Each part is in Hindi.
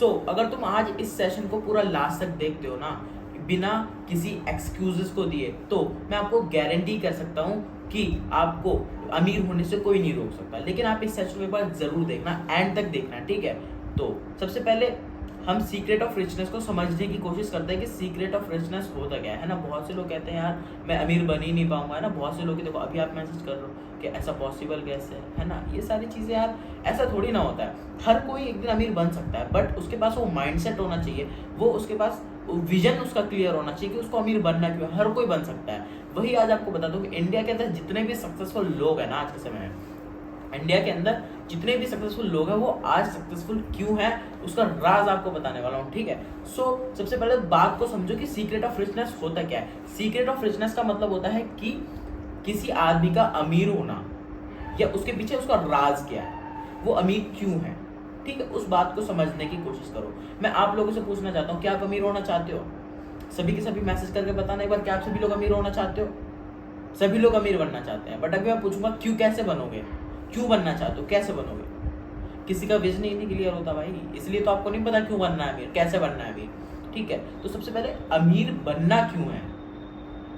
अगर तुम आज इस सेशन को पूरा लास्ट तक देखते हो ना, बिना किसी एक्सक्यूजेस को दिए, तो मैं आपको गारंटी कर सकता हूँ कि आपको अमीर होने से कोई नहीं रोक सकता। लेकिन आप इस सेशन में बार जरूर देखना, एंड तक देखना, ठीक है। तो सबसे पहले हम सीक्रेट ऑफ रिचनेस को समझने की कोशिश करते हैं कि सीक्रेट ऑफ रिचनेस होता क्या है ना। बहुत से लोग कहते हैं यार मैं अमीर बन ही नहीं पाऊंगा, है ना। बहुत से लोग देखो अभी आप मैसेज कर रहे हो कि ऐसा पॉसिबल कैसे है ना। ये सारी चीज़ें यार ऐसा थोड़ी ना होता है। हर कोई एक दिन अमीर बन सकता है, बट उसके पास वो माइंडसेट होना चाहिए, वो उसके पास विजन उसका क्लियर होना चाहिए कि उसको अमीर बनना क्यों है। हर कोई बन सकता है। वही आज आपको बता दूं कि इंडिया के अंदर जितने भी सक्सेसफुल लोग हैं ना आज के समय में, इंडिया के अंदर जितने भी सक्सेसफुल लोग हैं वो आज सक्सेसफुल क्यों है, उसका राज आपको बताने वाला हूँ, ठीक है। सबसे पहले बात को समझो कि सीक्रेट ऑफ रिचनेस होता क्या है। सीक्रेट ऑफ रिचनेस का मतलब होता है कि किसी आदमी का अमीर होना या उसके पीछे उसका राज क्या है, वो अमीर क्यों है, ठीक है। उस बात को समझने की कोशिश करो। मैं आप लोगों से पूछना चाहता हूँ, क्या आप अमीर होना चाहते हो? सभी के सभी मैसेज करके बताना एक बार, क्या आप सभी लोग अमीर होना चाहते हो? सभी लोग अमीर बनना चाहते हैं, बट अभी मैं पूछूंगा क्यों, कैसे बनोगे, क्यों बनना चाहते हो, कैसे बनोगे? किसी का विजन ही नहीं क्लियर होता भाई, इसलिए तो आपको नहीं पता क्यों बनना है अमीर, कैसे बनना है अमीर, ठीक है। तो सबसे पहले अमीर बनना क्यों है,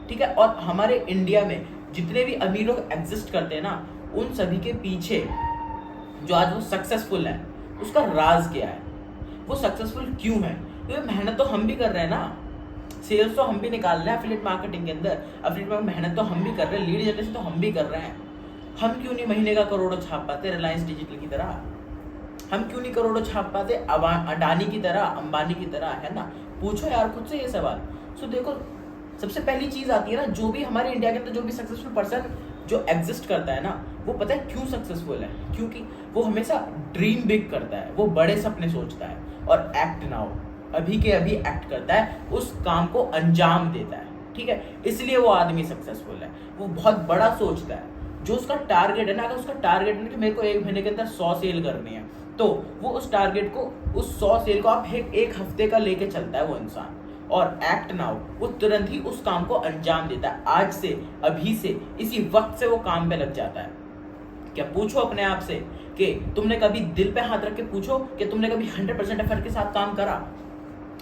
ठीक है। और हमारे इंडिया में जितने भी अमीर लोग एग्जिस्ट करते हैं ना, उन सभी के पीछे जो आज वो सक्सेसफुल है उसका राज क्या है, वो सक्सेसफुल क्यों है? क्योंकि मेहनत तो हम भी कर रहे हैं ना, सेल्स तो हम भी निकाल रहे हैं एफिलिएट मार्केटिंग के अंदर, एफिलिएट में मेहनत तो हम भी कर रहे हैं, लीड जनरेशन तो हम भी कर रहे हैं। हम क्यों नहीं महीने का करोड़ों छाप पाते रिलायंस डिजिटल की तरह? हम क्यों नहीं करोड़ों छाप पाते अडानी की तरह, अंबानी की तरह, है ना। पूछो यार खुद से ये सवाल। देखो सबसे पहली चीज आती है ना, जो भी हमारे इंडिया के अंदर जो भी सक्सेसफुल पर्सन जो एग्जिस्ट करता है ना, वो पता है क्यों सक्सेसफुल है? क्योंकि वो हमेशा ड्रीम बिग करता है, वो बड़े सपने सोचता है और एक्ट नाउ, अभी के अभी एक्ट करता है, उस काम को अंजाम देता है, ठीक है। इसलिए वो आदमी सक्सेसफुल है। वो बहुत बड़ा सोचता है। जो उसका टारगेट है ना, अगर उसका टारगेट है कि मेरे को 1 महीने के अंदर 100 सेल करनी है, तो वो उस टारगेट को, उस 100 सेल को आप एक हफ्ते का लेके चलता है वो इंसान, और एक्ट नाउ, वो तुरंत ही उस काम को अंजाम देता है। आज से, अभी से, इसी वक्त से वो काम पे लग जाता है। क्या पूछो अपने आप से कि तुमने कभी दिल पे हाथ रख के पूछो कि तुमने कभी 100% एफर्ट के साथ काम करा?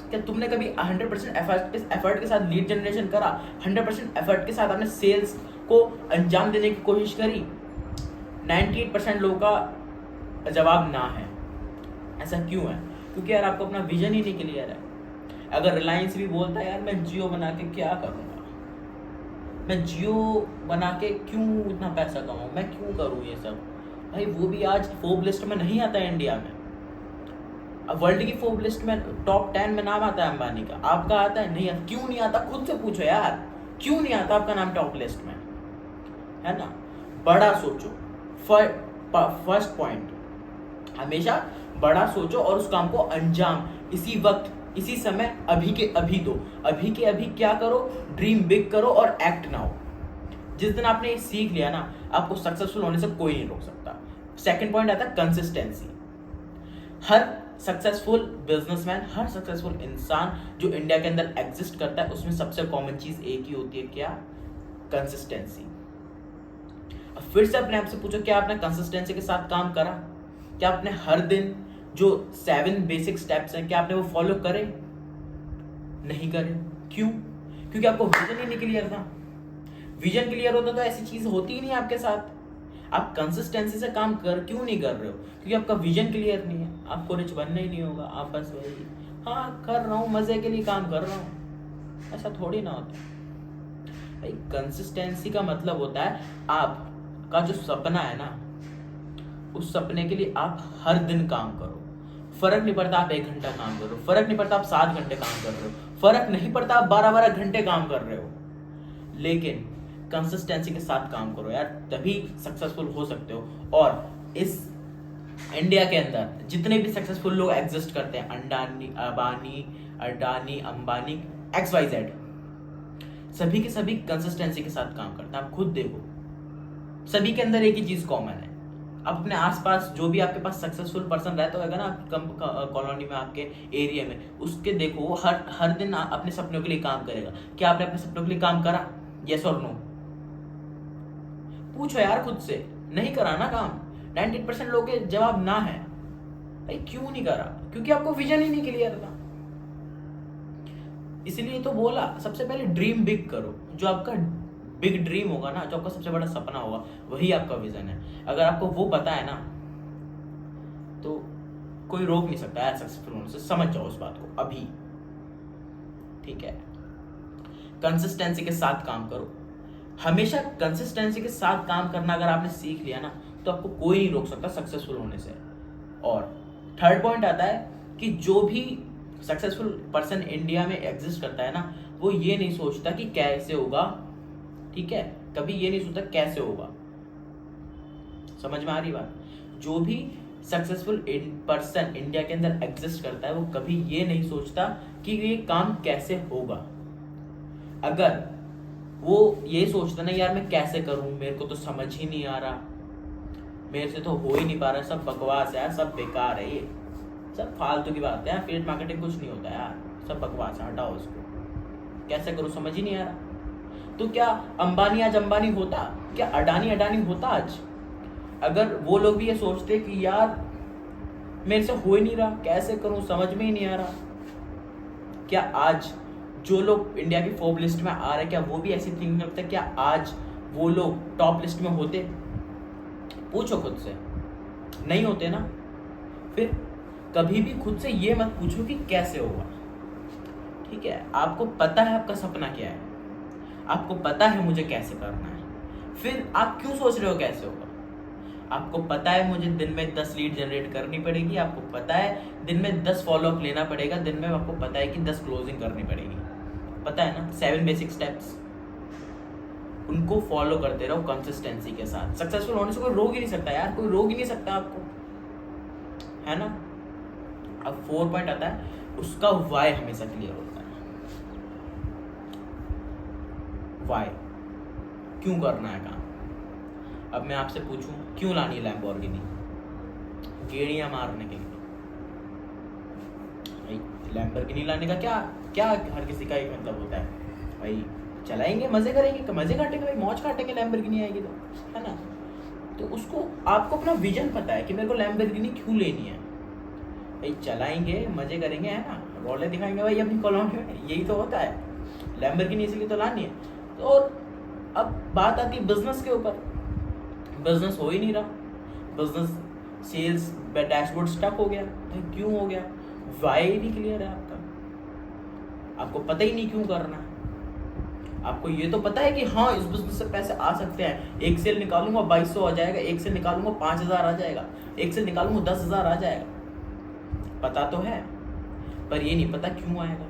क्या तुमने कभी 100% एफर्ट के साथ लीड जनरेशन करा? 100% एफर्ट के साथ आपने सेल्स को अंजाम देने की कोशिश करी? 98% लोगों का जवाब ना है। ऐसा क्यों है? क्योंकि यार आपको अपना विजन ही नहीं क्लियर है। अगर रिलायंस भी बोलता है यार मैं जियो बना के क्या करूँगा, मैं जियो बना के क्यों इतना पैसा कमाऊँ, मैं क्यों करूँ ये सब, भाई वो भी आज फोर्ब्स लिस्ट में नहीं आता है इंडिया में। अब वर्ल्ड की फोर्ब्स लिस्ट में टॉप 10 में नाम आता है अंबानी का, आपका आता है? नहीं आता। क्यों नहीं आता? खुद से पूछो यार, क्यों नहीं आता आपका नाम टॉप लिस्ट में, है ना। बड़ा सोचो, फर्स्ट पॉइंट, हमेशा बड़ा सोचो और उस काम को अंजाम इसी वक्त, इसी समय, अभी के अभी दो। अभी के अभी क्या करो? ड्रीम बिग करो और एक्ट नाउ। जिस दिन आपने ये सीख लिया ना, आपको सक्सेसफुल होने से कोई नहीं रोक सकता। सेकंड पॉइंट आता है कंसिस्टेंसी। हर सक्सेसफुल बिजनेसमैन, हर सक्सेसफुल इंसान जो इंडिया के अंदर एग्जिस्ट करता है, उसमें सबसे कॉमन चीज एक ही होती है, क्या? कंसिस्टेंसी। अब फिर से अपने आप से पूछो, क्या आपने कंसिस्टेंसी के साथ काम करा? क्या आपने हर दिन जो 7 बेसिक स्टेप्स हैं, क्या आपने वो फॉलो करे? नहीं करे। क्यों? क्योंकि आपको विजन ही नहीं क्लियर था। विजन क्लियर होता तो ऐसी चीज होती ही नहीं आपके साथ। आप कंसिस्टेंसी से काम क्यों नहीं कर रहे हो? क्योंकि आपका विजन क्लियर नहीं है। आपको रिच बनना ही नहीं होगा। आप बस वही, हाँ कर रहा हूँ, मजे के लिए काम कर रहा हूँ, ऐसा थोड़ी ना होता भाई। कंसिस्टेंसी का मतलब होता है आपका जो सपना है ना, उस सपने के लिए आप हर दिन काम करो। फर्क नहीं पड़ता आप 1 घंटा काम कर रहे हो, फर्क नहीं पड़ता आप 7 घंटे काम कर रहे हो, फर्क नहीं पड़ता आप 12-12 घंटे काम कर रहे हो, लेकिन कंसिस्टेंसी के साथ काम करो यार, तभी सक्सेसफुल हो सकते हो। और इस इंडिया के अंदर जितने भी सक्सेसफुल लोग एग्जिस्ट करते हैं, अडानी, अंबानी, XYZ, सभी के सभी कंसिस्टेंसी के साथ काम करते हैं। आप खुद देखो, सभी के अंदर एक ही चीज कॉमन है। आप अपने आसपास जो भी आपके पास सक्सेसफुल पर्सन रहता होगा ना कॉलोनी में, आपके एरिया में, उसके देखो वो हर दिन अपने सपनों के लिए काम करेगा। क्या आपने अपने सपनों के लिए काम करा? यस और नो? पूछो यार खुद से। नहीं करा ना काम। 98% लोगों के जवाब ना है। भाई क्यों नहीं करा? क्योंकि आपको विजन ही नहीं क्लियर था। इसलिए तो बोला सबसे पहले ड्रीम बिग करो। जो आपका बिग ड्रीम होगा ना, जो आपका सबसे बड़ा सपना होगा, वही आपका विजन है। अगर आपको वो पता है ना, तो कोई रोक नहीं सकता यार सक्सेसफुल होने से। समझ जाओ उस बात को अभी, ठीक है? कंसिस्टेंसी के साथ काम करो। हमेशा कंसिस्टेंसी के साथ काम करना अगर आपने सीख लिया ना, तो आपको कोई नहीं रोक सकता सक्सेसफुल होने से। और थर्ड पॉइंट आता है कि जो भी सक्सेसफुल पर्सन इंडिया में एग्जिस्ट करता है ना, वो ये नहीं सोचता कि कैसे होगा, ठीक है? कभी ये नहीं सोचता कैसे होगा। समझ में आ रही बात? जो भी सक्सेसफुल पर्सन इंडिया के अंदर एग्जिस्ट करता है, वो कभी ये नहीं सोचता कि ये काम कैसे होगा। अगर वो ये सोचता ना, यार मैं कैसे करूं, मेरे को तो समझ ही नहीं आ रहा, मेरे से तो हो ही नहीं पा रहा, सब बकवास है यार, सब बेकार है, ये सब फालतू की बात है यार, एफिलिएट मार्केटिंग कुछ नहीं होता यार, सब बकवास है, हटाओ इसको, कैसे करूं समझ ही नहीं आ रहा। तो क्या अंबानी आज अंबानी होता? क्या अडानी अडानी होता आज? अगर वो लोग भी ये सोचते कि यार मेरे से हो ही नहीं रहा, कैसे करूं, समझ में ही नहीं आ रहा, क्या आज जो लोग इंडिया की फोर्ब्स लिस्ट में आ रहे हैं, क्या वो भी ऐसी थिंकिंग रखते हैं? क्या आज वो लोग टॉप लिस्ट में होते? पूछो खुद से, नहीं होते ना। फिर कभी भी खुद से ये मत पूछो कि कैसे होगा, ठीक है? आपको पता है आपका सपना क्या है, आपको पता है मुझे कैसे करना है, फिर आप क्यों सोच रहे हो कैसे होगा? आपको पता है मुझे दिन में 10 लीड जनरेट करनी पड़ेगी, आपको पता है दिन में 10 फॉलोअप लेना पड़ेगा, दिन में आपको पता है कि 10 क्लोजिंग करनी पड़ेगी, पता है ना? 7 बेसिक स्टेप्स, उनको फॉलो करते रहो कंसिस्टेंसी के साथ। सक्सेसफुल होने से कोई रोक ही नहीं सकता यार, कोई रोक ही नहीं सकता आपको, है ना? अब 4 पॉइंट आता है, उसका वाई हमेशा क्लियर होता है। वाई, क्यों करना है काम? अब मैं आपसे पूछूं, क्यों लानी है लैम्बोर्गिनी? गेड़ियां मारने के लिए। भाई लैम्बोर्गिनी लाने का क्या क्या हर किसी का एक मतलब होता है, भाई चलाएंगे, मजे करेंगे, मजे काटेंगे, भाई मौज काटेंगे, लैम्बोर्गिनी आएगी तो, है ना? तो उसको, आपको अपना विजन पता है कि मेरे को लैम्बोर्गिनी क्यों लेनी है, भाई चलाएंगे, मजे करेंगे, है ना? रोले दिखाएंगे भाई अपनी कॉलोनी में, यही तो होता है। लैम्बोर्गिनी इसलिए तो लानी है। तो अब बात आती है बिजनेस के ऊपर। बिजनेस हो ही नहीं रहा, बिजनेस सेल्स डैशबोर्ड स्टक हो गया। भाई क्यों हो गया? वाई नहीं क्लियर है आपका, आपको पता ही नहीं क्यों करना है। आपको ये तो पता है कि हाँ इस बिजनेस से पैसे आ सकते हैं, एक सेल निकालूंगा 2200 आ जाएगा, एक सेल निकालूंगा 5000 आ जाएगा, एक सेल निकालूंगा 10,000 आ जाएगा, पता तो है, पर ये नहीं पता क्यों आएगा।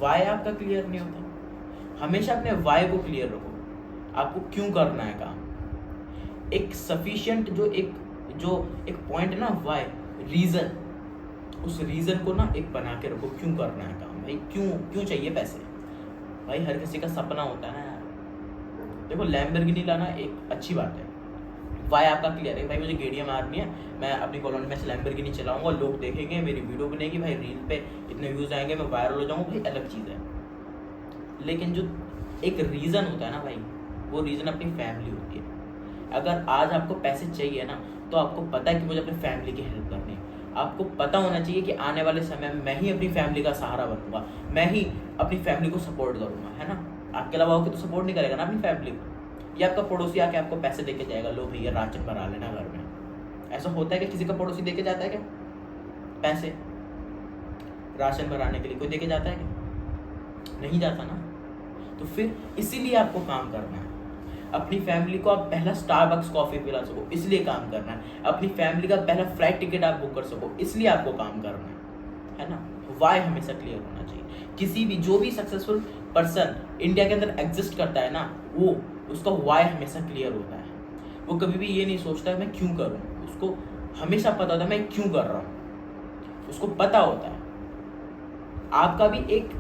वाई आपका क्लियर नहीं होता। हमेशा अपने वाई को क्लियर रखो, आपको क्यों करना है काम। एक सफिशिएंट जो एक पॉइंट है ना, वाई, रीजन, उस रीजन को ना एक बना के रखो, क्यों करना है काम। भाई क्यों चाहिए पैसे? भाई हर किसी का सपना होता है ना यार। देखो लैम्बोर्गिनी लाना एक अच्छी बात है, वाई आपका क्लियर है, भाई मुझे गेड़ियां मारनी है, मैं अपनी कॉलोनी में से लैम्बोर्गिनी चलाऊंगा, लोग देखेंगे, मेरी वीडियो बनेगी, भाई रील पे इतने व्यूज आएंगे, मैं वायरल हो जाऊंगा, भाई अलग चीज़ है। लेकिन जो एक रीज़न होता है ना भाई, वो रीज़न अपनी फैमिली होती है। अगर आज आपको पैसे चाहिए ना, तो आपको पता है कि मुझे अपनी फैमिली की हेल्प करनी है। आपको पता होना चाहिए कि आने वाले समय में मैं ही अपनी फैमिली का सहारा बनूंगा, मैं ही अपनी फैमिली को सपोर्ट करूंगा, है ना? आपके अलावा होकर तो सपोर्ट नहीं करेगा ना अपनी फैमिली को। या आपका पड़ोसी आके आपको पैसे देके जाएगा, लो भैया राशन भरा लेना घर में। ऐसा होता है कि किसी का पड़ोसी देके जाता है क्या पैसे राशन भराने के लिए? कोई देके जाता है क्या? नहीं जाता ना। तो फिर इसीलिए आपको काम करना है। अपनी फैमिली को आप पहला स्टारबक्स कॉफी पिला सको, इसलिए काम करना है। अपनी फैमिली का पहला फ्लाइट टिकट आप बुक कर सको, इसलिए आपको काम करना है ना? वाई हमेशा क्लियर होना चाहिए। किसी भी जो भी सक्सेसफुल पर्सन इंडिया के अंदर एग्जिस्ट करता है ना, वो उसका वाई हमेशा क्लियर होता है। वो कभी भी ये नहीं सोचता मैं क्यों करूँ, उसको हमेशा पता होता है मैं क्यों कर रहा हूँ, उसको पता होता है। आपका भी एक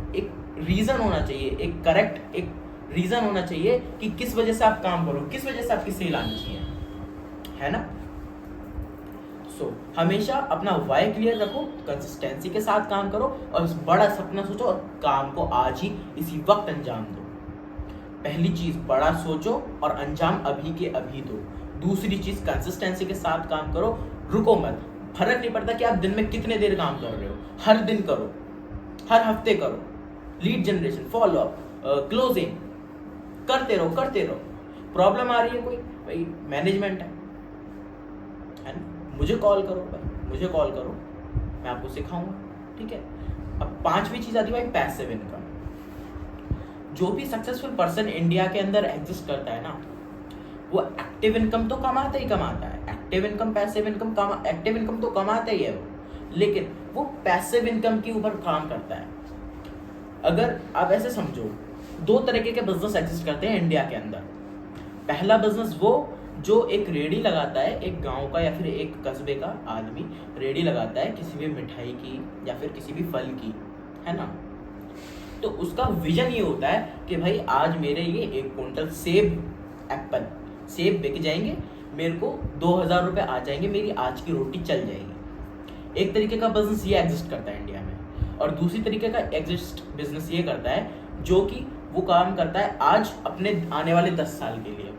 रीजन होना चाहिए, एक करेक्ट एक रीजन होना चाहिए कि किस वजह से आप काम करो, किस वजह से आपकी सेल आनी चाहिए, है ना? हमेशा अपना वाई क्लियर रखो, कंसिस्टेंसी के साथ काम करो, और बड़ा सपना सोचो और काम को आज ही इसी वक्त अंजाम दो। पहली चीज, बड़ा सोचो और अंजाम अभी के अभी दो। दूसरी चीज कंसिस्टेंसी के साथ काम करो, रुको मत। फर्क नहीं पड़ता कि आप दिन में कितने देर काम कर रहे हो, हर दिन करो, हर हफ्ते करो। Lead generation, follow up, closing करते रहो। प्रॉब्लम आ रही है कोई, भाई मैनेजमेंट है ना, मुझे कॉल करो भाई, मुझे कॉल करो, मैं आपको सिखाऊंगा, ठीक है। अब पांचवी चीज आती है भाई पैसिव इनकम। जो भी सक्सेसफुल पर्सन इंडिया के अंदर एग्जिस्ट करता है ना, वो एक्टिव इनकम तो कमाता ही कमाता है। Active income, passive income, active income तो कमाता ही है वो, लेकिन वो पैसिव इनकम के ऊपर काम करता है। अगर आप ऐसे समझो, दो तरीके के बिजनेस एग्जिस्ट करते हैं इंडिया के अंदर। पहला बिजनेस वो जो एक रेडी लगाता है, एक गांव का या फिर एक कस्बे का आदमी रेडी लगाता है किसी भी मिठाई की या फिर किसी भी फल की, है ना। तो उसका विजन ये होता है कि भाई आज मेरे ये 1 क्विंटल सेब बिक जाएंगे, मेरे को 2000 रुपये आ जाएंगे, मेरी आज की रोटी चल जाएगी। एक तरीके का बिजनेस ये एग्जिस्ट करता है इंडिया में। और दूसरी तरीके का बिजनेस ये करता है जो कि वो काम करता है आज अपने आने वाले 10 साल के लिए।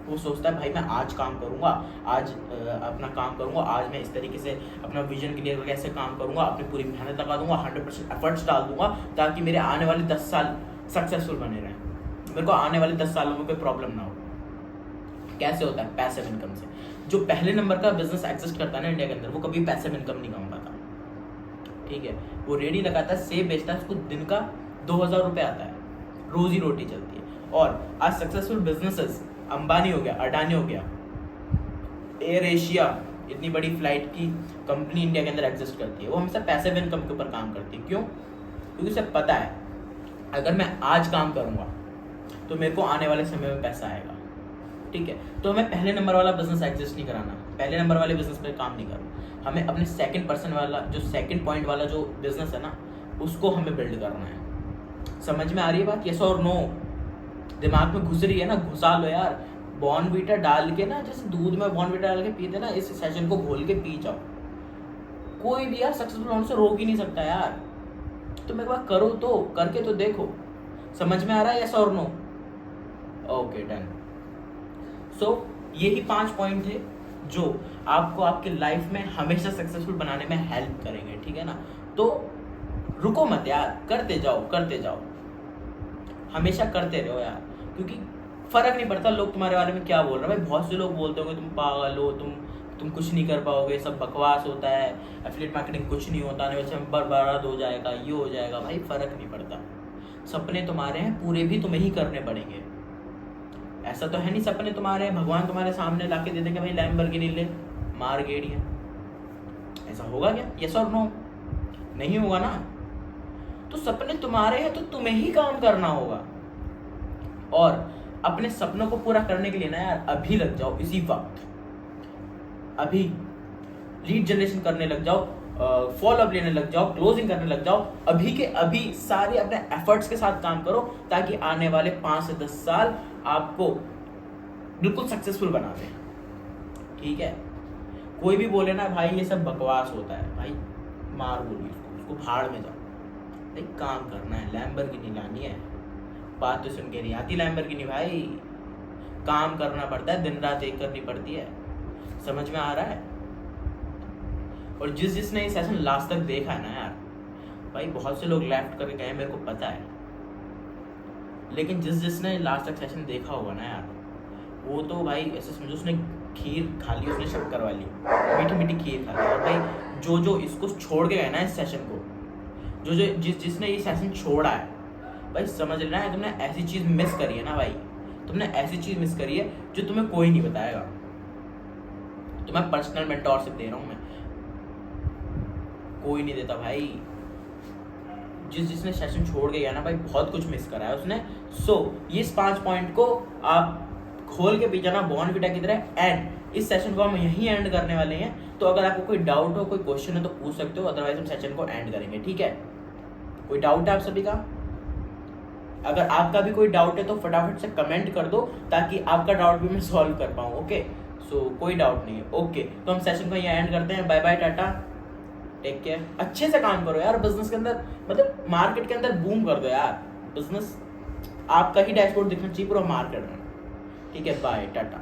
वो सोचता है भाई मैं आज काम करूंगा, आज अपना काम करूंगा, आज मैं इस तरीके से अपना विजन क्लियर करके ऐसे काम करूंगा, अपनी पूरी मेहनत लगा दूंगा, 100% एफर्ट्स डाल दूंगा, ताकि मेरे आने वाले 10 साल सक्सेसफुल बने रहें, मेरे को आने वाले 10 सालों में कोई प्रॉब्लम ना हो। कैसे होता है? पैसिव इनकम से। जो पहले नंबर का बिजनेस एग्जिस्ट करता है ना इंडिया के अंदर, वो कभी पैसिव इनकम नहीं कमा पाता, ठीक है। वो रेडी लगाता है, सेब बेचता है, उसको दिन का 2000 रुपये आता है, रोजी रोटी चलती है। और आज सक्सेसफुल बिजनेसेस, अंबानी हो गया, अडानी हो गया, एयर एशिया, इतनी बड़ी फ्लाइट की कंपनी इंडिया के अंदर एग्जिस्ट करती है, वो हमेशा पैसिव इनकम के ऊपर काम करती है। क्यों? क्योंकि उसे पता है अगर मैं आज काम करूंगा तो मेरे को आने वाले समय में पैसा आएगा, ठीक है। तो हमें पहले नंबर वाला बिजनेस एग्जिस्ट नहीं कराना, पहले नंबर वाले बिजनेस पे काम नहीं करना, हमें अपने सेकंड पर्सन वाला, जो सेकंड पॉइंट वाला जो बिजनेस है ना, उसको हमें बिल्ड करना है। समझ में आ रही है बात? यस और नो? दिमाग में घुस रही है ना? घुसा लो यार। बॉर्नवीटा डाल के ना, जैसे दूध में बॉर्नवीटा डाल के पीते ना, इस सेशन को घोल के पी जाओ। कोई भी यार सक्सेसफुल होने से रोक ही नहीं सकता यार। तुम एक बार करो तो, करके तो देखो। समझ में आ रहा है? यस और नो? Okay, done. सो यही 5 पॉइंट थे जो आपको आपके लाइफ में हमेशा सक्सेसफुल बनाने में हेल्प करेंगे, ठीक है ना। तो रुको मत यार, करते जाओ, हमेशा करते रहो यार, क्योंकि फर्क नहीं पड़ता लोग तुम्हारे बारे में क्या बोल रहे हैं। भाई बहुत से लोग बोलते होंगे तुम पागल हो, तुम कुछ नहीं कर पाओगे, सब बकवास होता है, एफिलिएट मार्केटिंग कुछ नहीं होता, नहीं वैसे बर्बाद हो जाएगा, ये हो जाएगा। भाई फर्क नहीं पड़ता, सपने तुम्हारे हैं, पूरे भी तुम्हें ही करने पड़ेंगे। ऐसा तो है नहीं सपने तुम्हारे हैं भगवान तुम्हारे सामने लाके दे देंगे भाई लैम्बोर्गिनी ले, मार गेड़ियां। ऐसा होगा क्या? यस और नो? नहीं होगा ना। तो सपने तुम्हारे हैं तो तुम्हें ही काम करना होगा। और अपने सपनों को पूरा करने के लिए ना यार अभी लग जाओ, इसी वक्त अभी लीड जनरेशन करने लग जाओ, फॉलो अप लेने लग जाओ, क्लोजिंग करने लग जाओ। अभी के अभी सारे अपने एफर्ट्स के साथ काम करो, ताकि आने वाले 5 से 10 साल आपको बिल्कुल सक्सेसफुल बना दे, ठीक है। कोई भी बोले ना भाई ये सब बकवास होता है, भाई मार बोली उसको भाड़ में जाओ। भाई काम करना है, लैम्बोर्गिनी लानी है। बात तो सुन के नहीं आती लैम्बोर्गिनी भाई, काम करना पड़ता है, दिन रात एक करनी पड़ती है। समझ में आ रहा है? और जिसने ये सेशन लास्ट तक देखा है ना यार, भाई बहुत से लोग लेफ्ट करके गए मेरे को पता है, लेकिन जिसने लास्ट तक सेशन देखा होगा ना यार, वो तो भाई ऐसे समझो उसने खीर खा ली, उसने शक्कर वाली मीठी मीठी खीर खा ली। और भाई जो इसको छोड़ के गए ना इस सेशन को, जिसने ये सेशन छोड़ा है, भाई समझ लेना है तुमने ऐसी चीज मिस करी है ना भाई, तुमने ऐसी चीज मिस करी है जो तुम्हें कोई नहीं बताएगा। तुम्हें पर्सनल मेंटोरशिप दे रहा हूं मैं, कोई नहीं देता भाई। जिसने सेशन छोड़ के गया ना भाई, बहुत कुछ मिस करा है उसने। सो ये 5 पॉइंट को आप खोल के पी जाना बॉर्नवीटा की तरह। एंड इस सेशन को हम यहीं एंड करने वाले हैं। तो अगर आपको कोई डाउट हो, कोई क्वेश्चन है तो पूछ सकते हो, अदरवाइज हम सेशन को एंड करेंगे, ठीक है। कोई डाउट है आप सभी का? अगर आपका भी कोई डाउट है तो फटाफट से कमेंट कर दो, ताकि आपका डाउट भी मैं सॉल्व कर पाऊँ, ओके। सो कोई डाउट नहीं है, ओके। तो हम सेशन को यहाँ एंड करते हैं। Bye bye, tata, take care. अच्छे से काम करो यार बिजनेस के अंदर, मतलब मार्केट के अंदर बूम कर दो यार। बिजनेस आपका ही डैशबोर्ड दिखना चाहिए पूरा मार्केट में, ठीक है। बाय, टाटा।